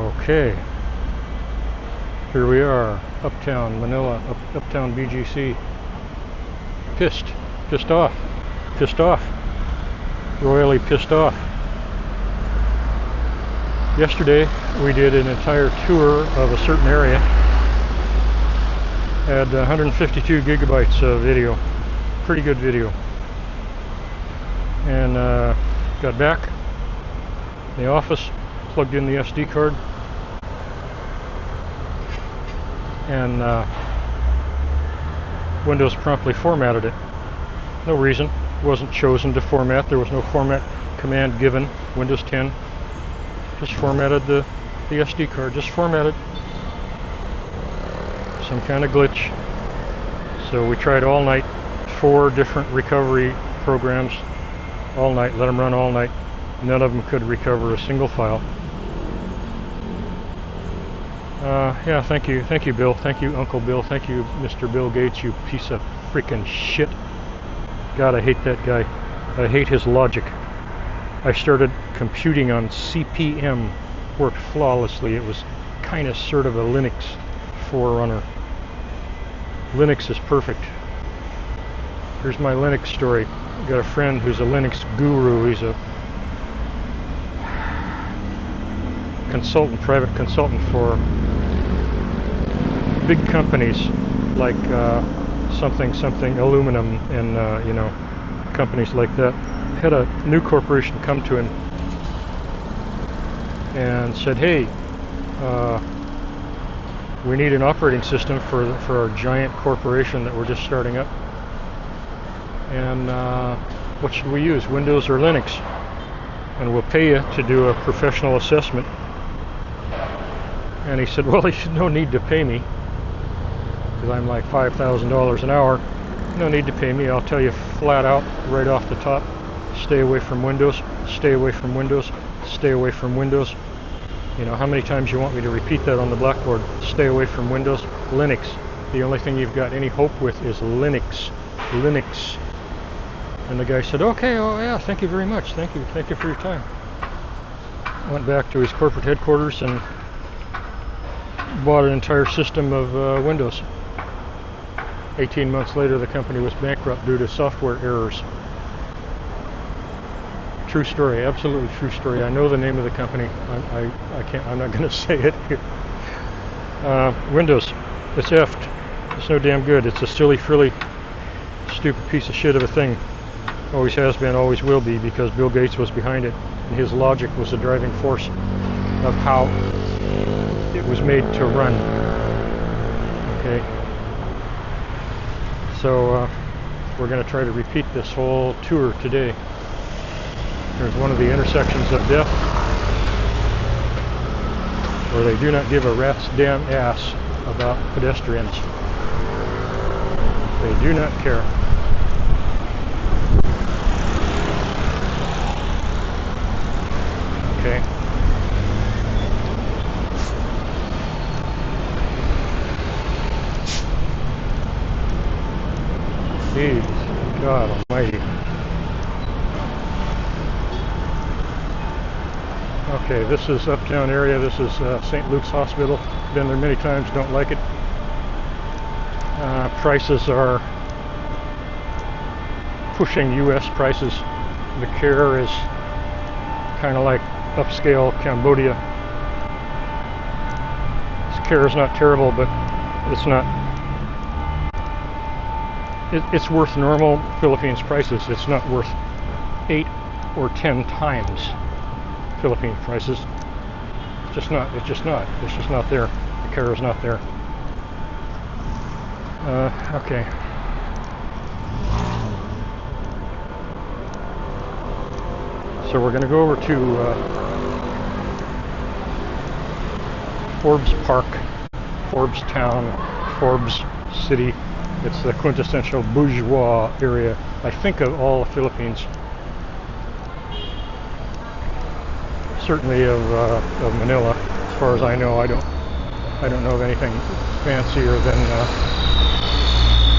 Okay, here we are, uptown Manila, uptown BGC. Pissed off, royally pissed off. Yesterday we did an entire tour of a certain area, had 152 gigabytes of video, pretty good video, and got back in the office, plugged in the SD card, and Windows promptly formatted it. No reason, wasn't chosen to format, there was no format command given. Windows 10 just formatted the SD card, just formatted. Some kind of glitch. So we tried all night, 4 different recovery programs, all night, let them run all night. None of them could recover a single file. Yeah, thank you Bill, thank you Uncle Bill, thank you Mr. Bill Gates, you piece of freaking shit. God, I hate that guy. I hate his logic. I started computing on CP/M, worked flawlessly. It was kind of sort of a Linux forerunner. Linux is perfect. Here's my Linux story. I got a friend who's a Linux guru. He's a consultant, private consultant for big companies like something aluminum and companies like that. Had a new corporation come to him and said, hey, we need an operating system for our giant corporation that we're just starting up, and what should we use, Windows or Linux? And we'll pay you to do a professional assessment. And he said, well, there's no need to pay me, because I'm like $5,000 an hour. No need to pay me. I'll tell you flat out right off the top, stay away from Windows, stay away from Windows, stay away from Windows. You know, how many times you want me to repeat that on the blackboard? Stay away from Windows. Linux, the only thing you've got any hope with is Linux. And the guy said, okay, oh yeah, thank you very much, thank you for your time. Went back to his corporate headquarters and bought an entire system of Windows. 18 months later, the company was bankrupt due to software errors. True story, absolutely true story. I know the name of the company. I'm not going to say it here. Windows, it's effed. It's no damn good. It's a silly, frilly, stupid piece of shit of a thing. Always has been, always will be, because Bill Gates was behind it, and his logic was the driving force of how it was made to run. Okay. So we're going to try to repeat this whole tour today. There's one of the intersections of death where they do not give a rat's damn ass about pedestrians. They do not care. Okay. Jeez, God almighty. Okay, this is uptown area. This is St. Luke's Hospital. Been there many times, don't like it. Prices are pushing U.S. prices. The care is kind of like upscale Cambodia. This care is not terrible, but it's not. It's worth normal Philippines prices. It's not worth 8 or 10 times Philippine prices. It's just not there. The care is not there. Okay. So we're going to go over to Forbes Park, Forbes Town, Forbes City. It's the quintessential bourgeois area, I think, of all the Philippines. Certainly of Manila, as far as I know. I don't know of anything fancier than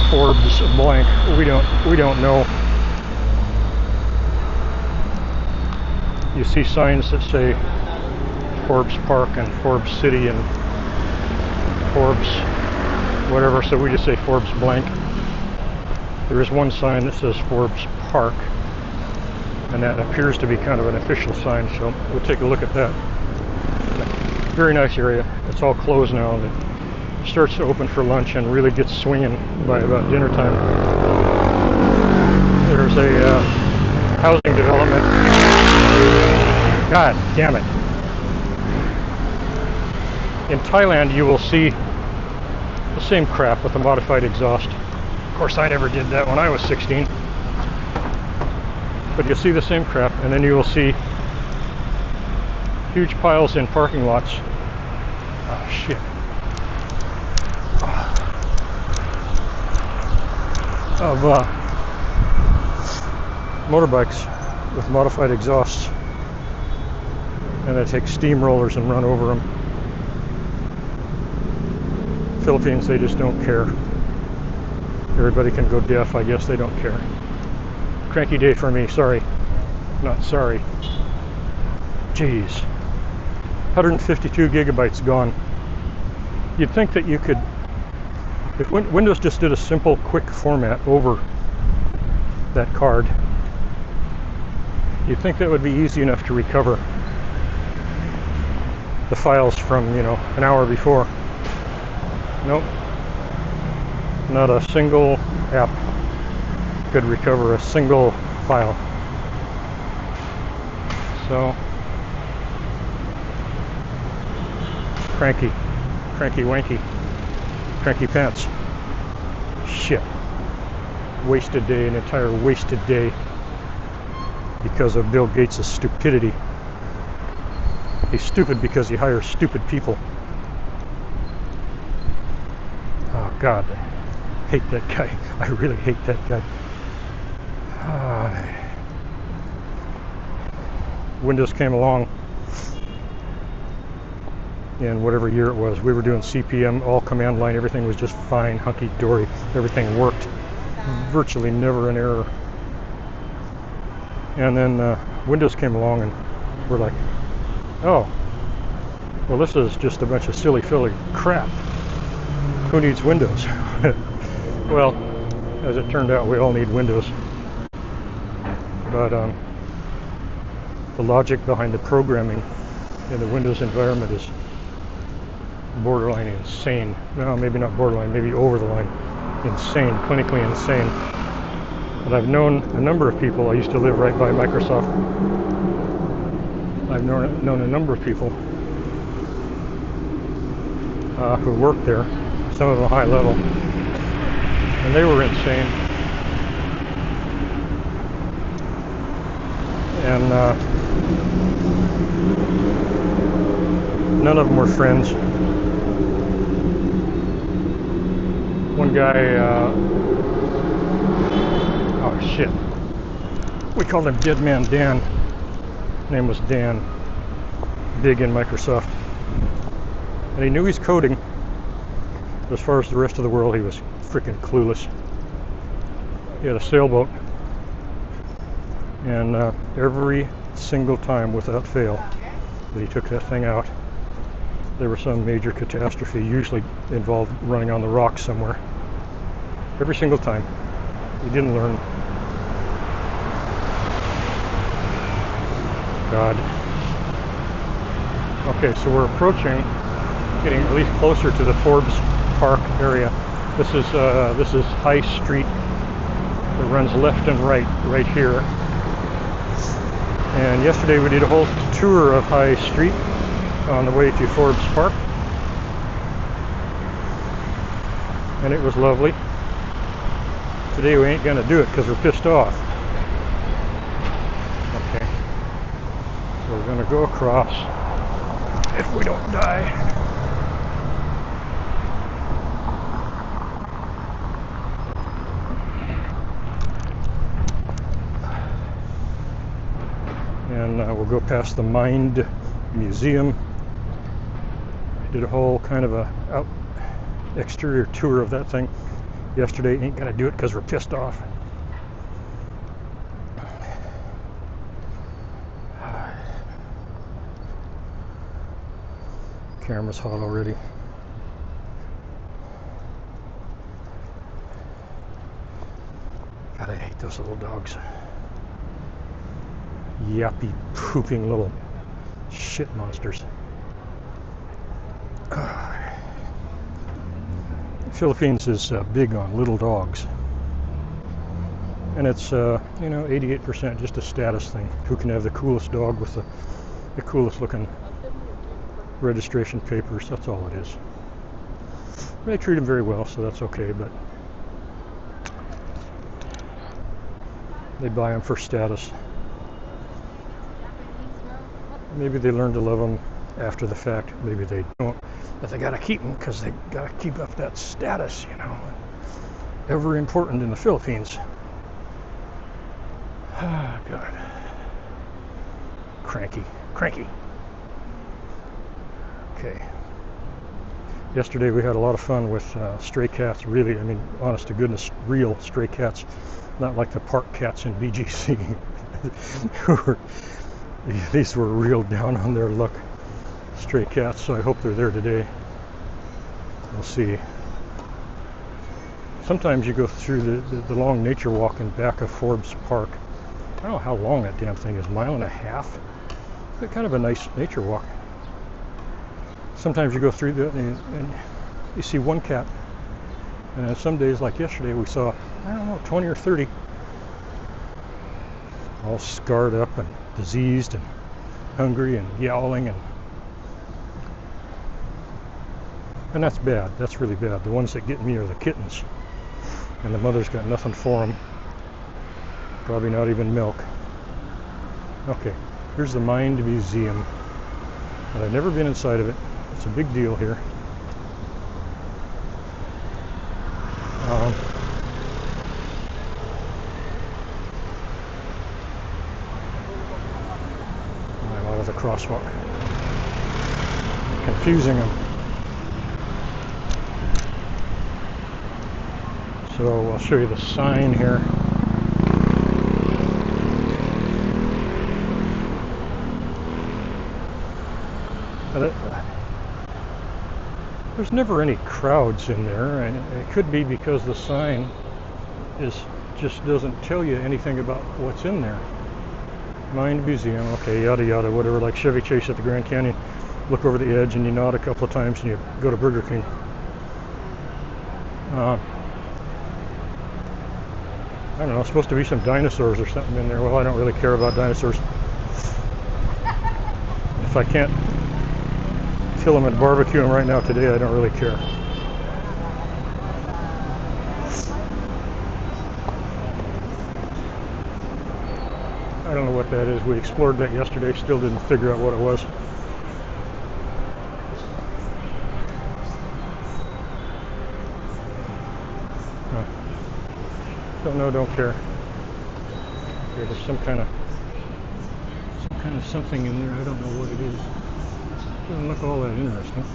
Forbes blank. We don't know. You see signs that say Forbes Park and Forbes City and Forbes whatever, so we just say Forbes blank. There is one sign that says Forbes Park, and that appears to be kind of an official sign, so we'll take a look at that. Very nice area. It's all closed now, and it starts to open for lunch and really gets swinging by about dinner time. There's a housing development. God damn it. In Thailand, you will see the same crap with a modified exhaust. Of course, I never did that when I was 16. But you'll see the same crap, and then you will see huge piles in parking lots. Oh, shit. Of motorbikes with modified exhausts. And they take steamrollers and run over them. Philippines, they just don't care. Everybody can go deaf, I guess they don't care. Cranky day for me, sorry. Not sorry. Jeez. 152 gigabytes gone. You'd think that you could, if Windows just did a simple quick format over that card, you'd think that would be easy enough to recover the files from, you know, an hour before. Nope. Not a single app could recover a single file. So, cranky wanky, cranky pants. Shit. Wasted day, an entire wasted day because of Bill Gates' stupidity. He's stupid because he hires stupid people. Oh God, I hate that guy. I really hate that guy. Windows came along in whatever year it was. We were doing CPM, all command line, everything was just fine, hunky-dory, everything worked. Virtually never an error. And then Windows came along and we're like, oh, well this is just a bunch of silly crap. Who needs Windows? Well, as it turned out, we all need Windows. But the logic behind the programming in the Windows environment is borderline insane. No, maybe not borderline, maybe over the line. Insane, clinically insane. But I've known a number of people. I used to live right by Microsoft. I've known a number of people who worked there, some of them high level, and they were insane. And none of them were friends. One guy, oh shit, we called him Dead Man Dan. His name was Dan, big in Microsoft. And he knew his coding, but as far as the rest of the world, he was freaking clueless. He had a sailboat, and every single time without fail that he took that thing out, there was some major catastrophe, usually involved running on the rocks somewhere. Every single time. He didn't learn. God. Okay, so we're approaching, getting at least closer to the Forbes Park area. This is High Street. It runs left and right here. And yesterday we did a whole tour of High Street on the way to Forbes Park, and it was lovely. Today we ain't gonna do it because we're pissed off. Okay, so we're gonna go across if we don't die. And we'll go past the Mind Museum. Did a whole kind of a exterior tour of that thing yesterday. Ain't gonna do it because we're pissed off. camera's hot already. God, I hate those little dogs. Yappy, pooping little shit monsters. Philippines is big on little dogs. And it's, 88% just a status thing. Who can have the coolest dog with the coolest looking registration papers? That's all it is. They treat them very well, so that's okay, but they buy them for status. Maybe they learn to love them after the fact. Maybe they don't. But they gotta keep them because they gotta keep up that status, Ever important in the Philippines. Ah, God. Cranky. Okay. Yesterday we had a lot of fun with stray cats, really, honest to goodness, real stray cats. Not like the park cats in BGC. These were real down on their luck stray cats, so I hope they're there today. We'll see. Sometimes you go through the long nature walk in back of Forbes Park. I don't know how long that damn thing is, 1.5 miles? It's kind of a nice nature walk. Sometimes you go through that and you see one cat. And then some days, like yesterday, we saw, 20 or 30. All scarred up and diseased and hungry and yowling. And that's bad. That's really bad. The ones that get me are the kittens. And the mother's got nothing for them. Probably not even milk. Okay, here's the Mind Museum. And I've never been inside of it. It's a big deal here. I'm out of the crosswalk. Confusing them. So I'll show you the sign here. There's never any crowds in there, and it could be because the sign just doesn't tell you anything about what's in there. Mind Museum, okay, yada yada, whatever, like Chevy Chase at the Grand Canyon. Look over the edge and you nod a couple of times and you go to Burger King. I don't know, supposed to be some dinosaurs or something in there. Well, I don't really care about dinosaurs. If I can't kill them and barbecue them right now today, I don't really care. I don't know what that is. We explored that yesterday, still didn't figure out what it was. Don't know, don't care. Okay, there's some kind of something in there. I don't know what it is. Doesn't look all that interesting.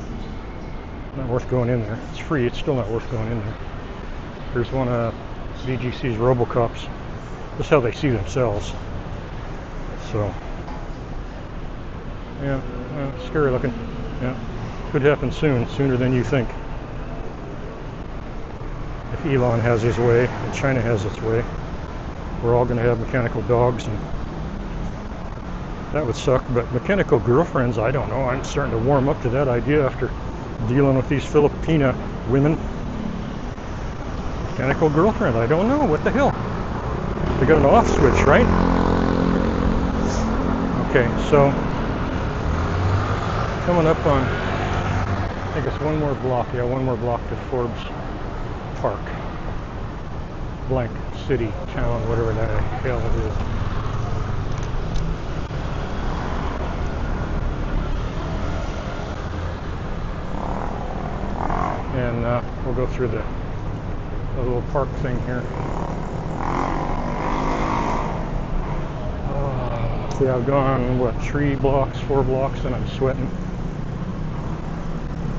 Not worth going in there. It's free. It's still not worth going in there. Here's one of VGC's Robocops. This is how they see themselves. So, yeah, scary looking. Yeah, could happen soon, sooner than you think. If Elon has his way and China has its way, we're all going to have mechanical dogs, and that would suck. But mechanical girlfriends, I don't know. I'm starting to warm up to that idea after dealing with these Filipina women. Mechanical girlfriend, I don't know. What the hell? They got an off switch, right? Okay, so coming up on, I think it's one more block. Yeah, one more block to Forbes Park. Blank city, town, whatever the hell it is. And we'll go through the little park thing here. See, I've gone, 3 blocks, 4 blocks, and I'm sweating.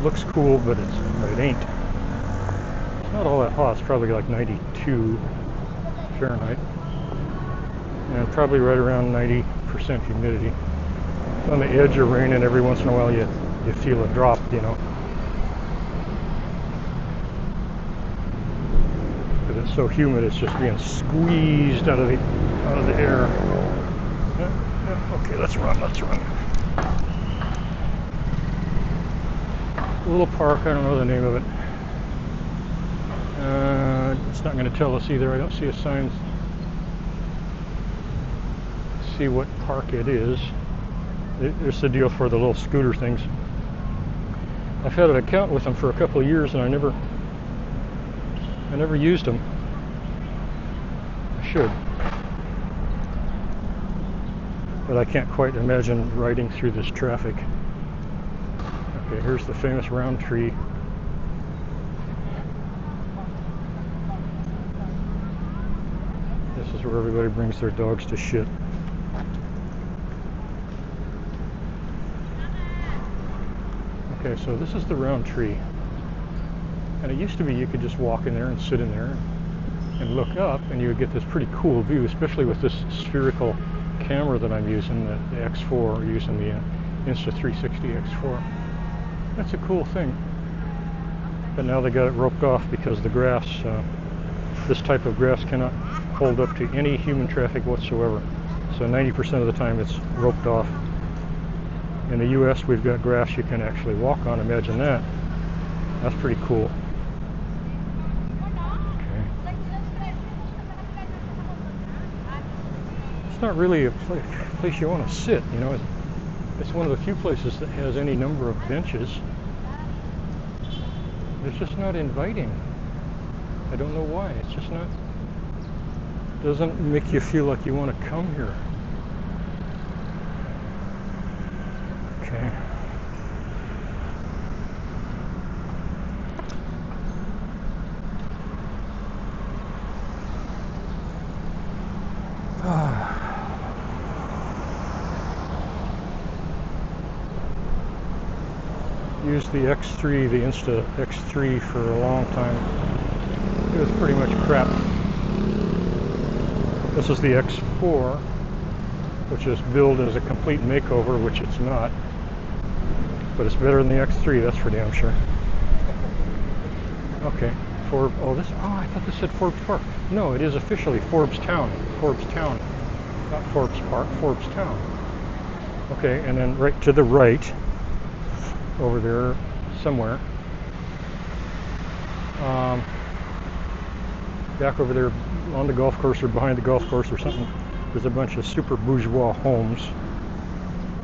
Looks cool, but it ain't. It's not all that hot. It's probably like 92 Fahrenheit. And probably right around 90% humidity. On the edge of rain, and every once in a while you you feel a drop, you know. Because it's so humid, it's just being squeezed out of the air. Okay, let's run. A little park, I don't know the name of it. It's not going to tell us either. I don't see a sign. See what park it is. There's the deal for the little scooter things. I've had an account with them for a couple of years, and I never used them. I should, but I can't quite imagine riding through this traffic. Okay, here's the famous round tree. This is where everybody brings their dogs to shit. Okay, so this is the round tree. And it used to be you could just walk in there and sit in there and look up, and you would get this pretty cool view, especially with this spherical camera that I'm using, the X4, using the Insta360 X4. That's a cool thing. But now they got it roped off because the grass, this type of grass cannot hold up to any human traffic whatsoever. So 90% of the time it's roped off. In the US, we've got grass you can actually walk on. Imagine that. That's pretty cool. Okay. It's not really a place you want to sit, you know. It's one of the few places that has any number of benches. It's just not inviting. I don't know why. It's just not. Doesn't make you feel like you want to come here. Okay. Used the X3, the Insta X3 for a long time. It was pretty much crap. This is the X4, which is billed as a complete makeover, which it's not. But it's better than the X3, that's for damn sure. Okay, I thought this said Forbes Park. No, it is officially Forbes Town. Forbes Town. Not Forbes Park, Forbes Town. Okay, and then right to the right, over there somewhere, back over there on the golf course or behind the golf course or something, there's a bunch of super bourgeois homes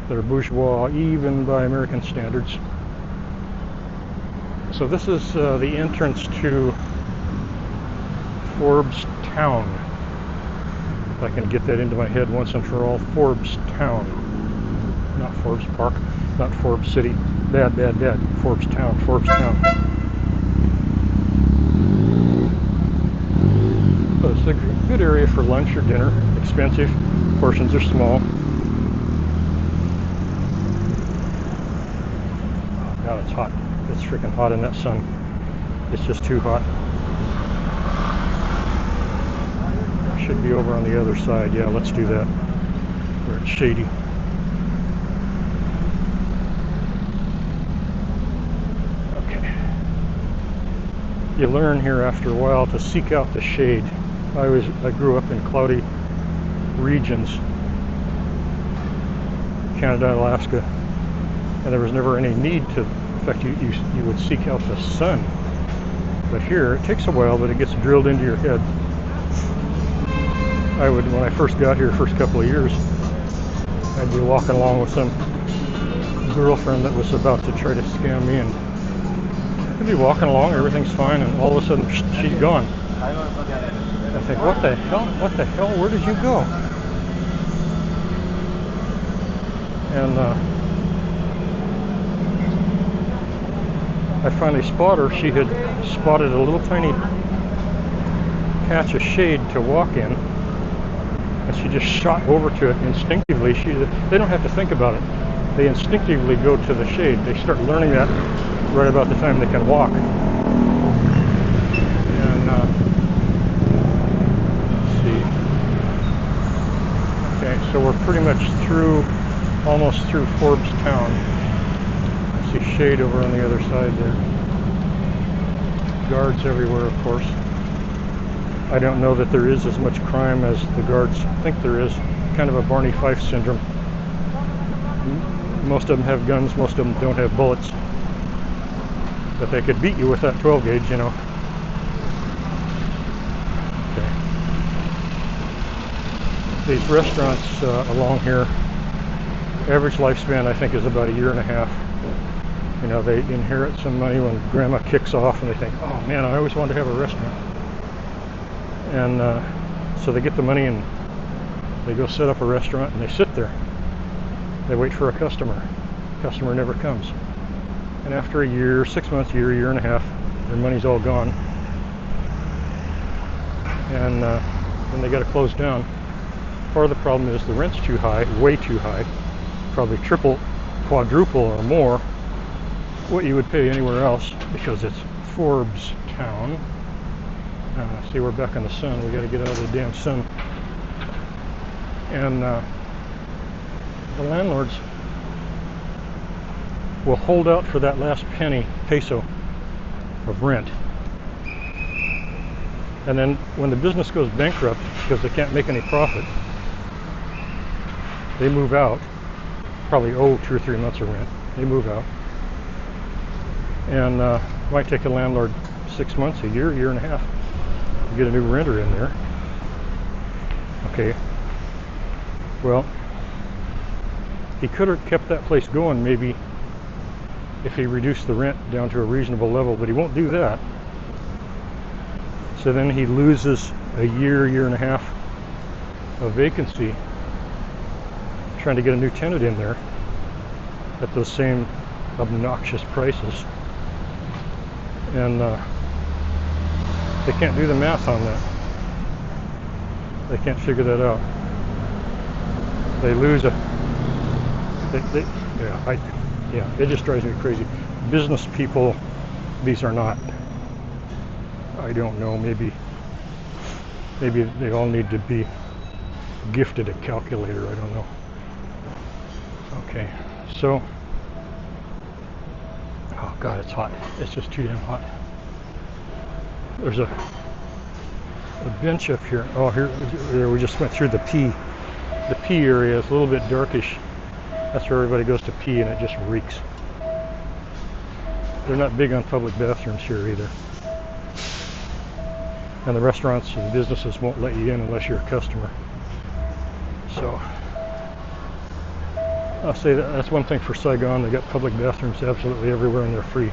that are bourgeois even by American standards. So this is the entrance to Forbes Town. If I can get that into my head once and for all. Forbes Town. Not Forbes Park, not Forbes City. Bad. Forbes Town. So it's a good area for lunch or dinner. Expensive. Portions are small. God, it's hot. It's freaking hot in that sun. It's just too hot. Should be over on the other side. Yeah, let's do that. Where it's shady. Okay. You learn here after a while to seek out the shade. I grew up in cloudy regions, Canada, Alaska, and there was never any need to. In fact, you would seek out the sun. But here, it takes a while, but it gets drilled into your head. When I first got here, first couple of years, I'd be walking along with some girlfriend that was about to try to scam me, and I'd be walking along, everything's fine, and all of a sudden, she's gone. I think, what the hell, where did you go? And I finally spot her. She had spotted a little tiny patch of shade to walk in, and she just shot over to it instinctively. They don't have to think about it. They instinctively go to the shade. They start learning that right about the time they can walk. And let's see. Okay, so we're pretty much almost through Forbes Town. Let's see shade over on the other side there. Guards everywhere, of course. I don't know that there is as much crime as the guards think there is. Kind of a Barney Fife syndrome. Most of them have guns, most of them don't have bullets. But they could beat you with that 12 gauge, you know. Okay. These restaurants along here, average lifespan I think is about a year and a half. You know, they inherit some money when grandma kicks off and they think, oh man, I always wanted to have a restaurant. And so they get the money and they go set up a restaurant and they sit there. They wait for a customer. Customer never comes. And after a year, 6 months, year and a half, their money's all gone. And then they got to close down. Part of the problem is the rent's too high, way too high, probably triple, quadruple or more what you would pay anywhere else because it's Forbes Town. See, we're back in the sun. We got to get out of the damn sun. And the landlords will hold out for that last penny, peso, of rent. And then when the business goes bankrupt because they can't make any profit, they move out. Probably owe 2 or 3 months of rent. They move out. And might take a landlord 6 months, a year and a half to get a new renter in there. Okay. Well, he could have kept that place going maybe if he reduced the rent down to a reasonable level, but he won't do that. So then he loses a year and a half of vacancy trying to get a new tenant in there at those same obnoxious prices. And they can't do the math on that. They can't figure that out. They lose it just drives me crazy. Business people, these are not. I don't know, maybe they all need to be gifted a calculator, I don't know. Okay, so, oh God, it's hot. It's just too damn hot. There's a bench up here. Oh, here we just went through the pee. The pee area is a little bit darkish. That's where everybody goes to pee and it just reeks. They're not big on public bathrooms here either. And the restaurants and businesses won't let you in unless you're a customer. So, I'll say that's one thing for Saigon. They got public bathrooms absolutely everywhere and they're free.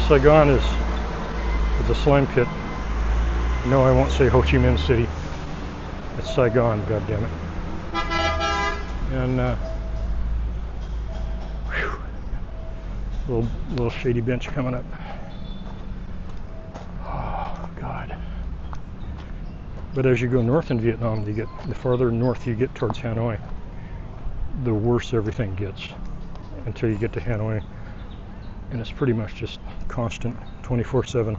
Saigon is a slime pit. No, I won't say Ho Chi Minh City. It's Saigon, goddammit. And little shady bench coming up. Oh God. But as you go north in Vietnam, the farther north you get towards Hanoi, the worse everything gets until you get to Hanoi. And it's pretty much just constant 24/7,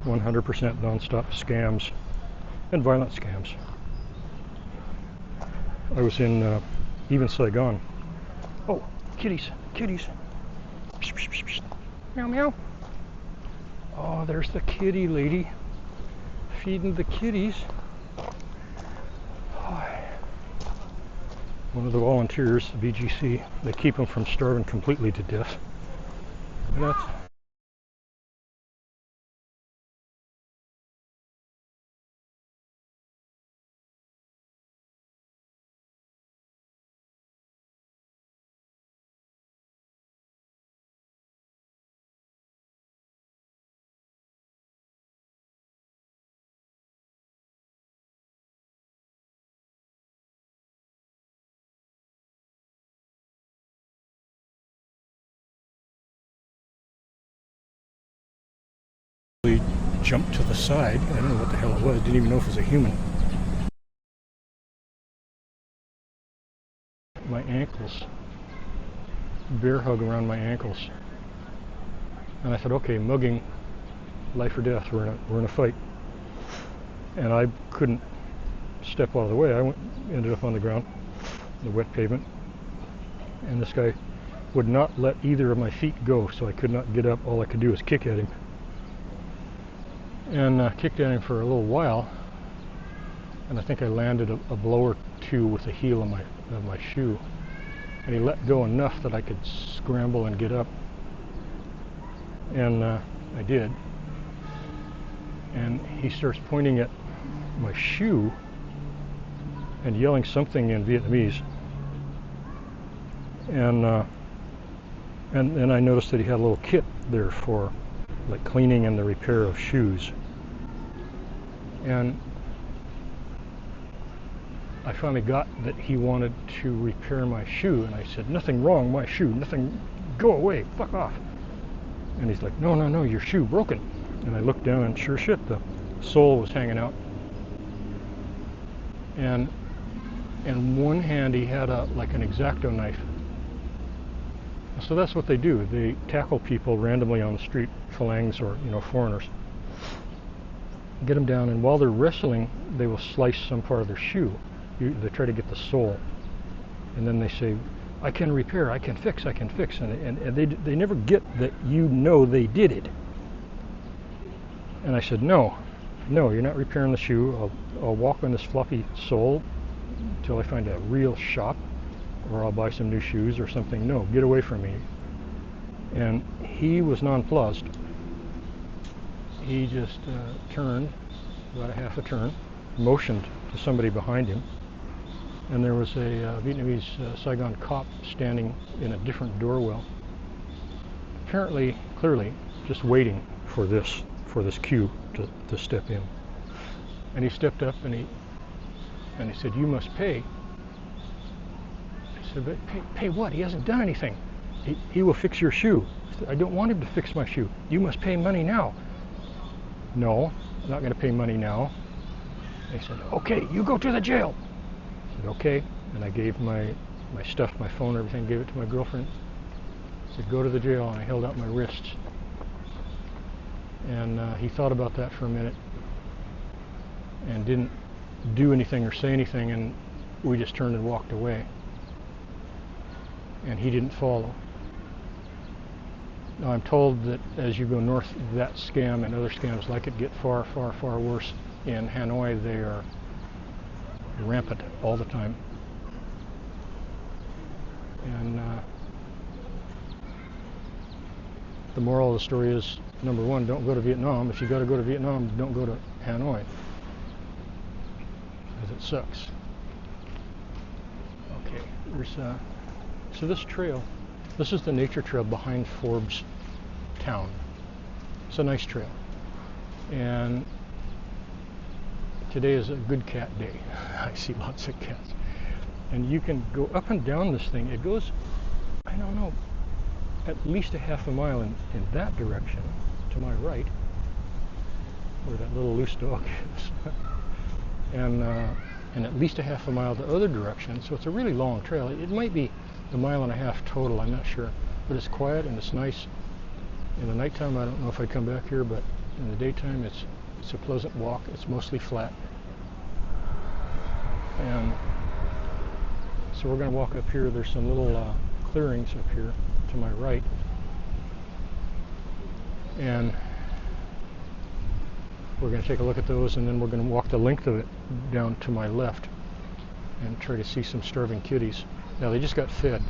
100% non-stop scams and violent scams. I was in even Saigon. Oh, kitties. Psh, psh, psh, psh. Meow meow. Oh, there's the kitty lady feeding the kitties. Oh. One of the volunteers, the BGC, they keep them from starving completely to death. And that's jumped to the side. I don't know what the hell it was. Didn't even know if it was a human. My ankles. Bear hug around my ankles. And I thought, okay, mugging, life or death. We're in a fight. And I couldn't step out of the way. Ended up on the ground, the wet pavement, and this guy would not let either of my feet go, so I could not get up. All I could do was kick at him, and kicked at him for a little while, and I think I landed a blow or two with the heel of my shoe, and he let go enough that I could scramble and get up, and I did. And he starts pointing at my shoe and yelling something in Vietnamese, and then I noticed that he had a little kit there for like cleaning and the repair of shoes. And I finally got that he wanted to repair my shoe, and I said, "Nothing wrong, my shoe, nothing, go away, fuck off." And he's like, no, your shoe broken. And I looked down, and sure shit, the sole was hanging out. And in one hand he had like an X-Acto knife. So that's what they do. They tackle people randomly on the street, phalangs or foreigners. Get them down, and while they're wrestling, they will slice some part of their shoe. They try to get the sole, and then they say, "I can repair, I can fix," and they never get that they did it. And I said, no, you're not repairing the shoe. I'll walk on this floppy sole until I find a real shop, or I'll buy some new shoes or something. No, get away from me. And he was nonplussed. He just turned, about a half a turn, motioned to somebody behind him, and there was a Vietnamese Saigon cop standing in a different doorwell, apparently, clearly, just waiting for this cue to step in. And he stepped up and he said, "You must pay." I said, "But pay what? He hasn't done anything. He will fix your shoe." I said, "I don't want him to fix my shoe. You must pay money now." "No, I'm not going to pay money now." And he said, "Okay, you go to the jail." I said, "Okay." And I gave my stuff, my phone, everything, gave it to my girlfriend. I said, "Go to the jail." And I held out my wrists. And he thought about that for a minute and didn't do anything or say anything, and we just turned and walked away. And he didn't follow. Now I'm told that as you go north, that scam and other scams like it get far, far, far worse. In Hanoi, they are rampant all the time. And the moral of the story is, number one, don't go to Vietnam. If you got to go to Vietnam, don't go to Hanoi, because it sucks. Okay, there's so this trail, this is the nature trail behind Forbes Town. It's a nice trail, and today is a good cat day. I see lots of cats, and you can go up and down this thing. It goes, I don't know, at least a half a mile in that direction to my right, where that little loose dog is, and at least a half a mile the other direction. So it's a really long trail. It might be a mile and a half total, I'm not sure, but it's quiet and it's nice. In the nighttime, I don't know if I'd come back here, but in the daytime, it's a pleasant walk. It's mostly flat, and so we're going to walk up here. There's some little clearings up here to my right, and we're going to take a look at those, and then we're going to walk the length of it down to my left and try to see some starving kitties. Now, they just got fed.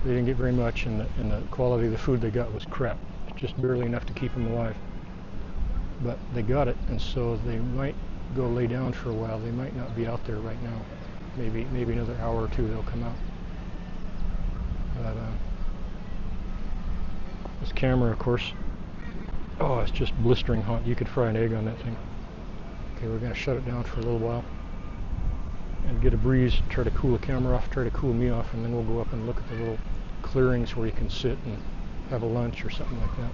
They didn't get very much, and the quality of the food they got was crap, just barely enough to keep them alive. But they got it, and so they might go lay down for a while. They might not be out there right now. Maybe another hour or two they'll come out. But this camera, of course, oh, it's just blistering hot. You could fry an egg on that thing. Okay, we're going to shut it down for a little while and get a breeze, try to cool the camera off, try to cool me off, and then we'll go up and look at the little clearings where you can sit and have a lunch or something like that.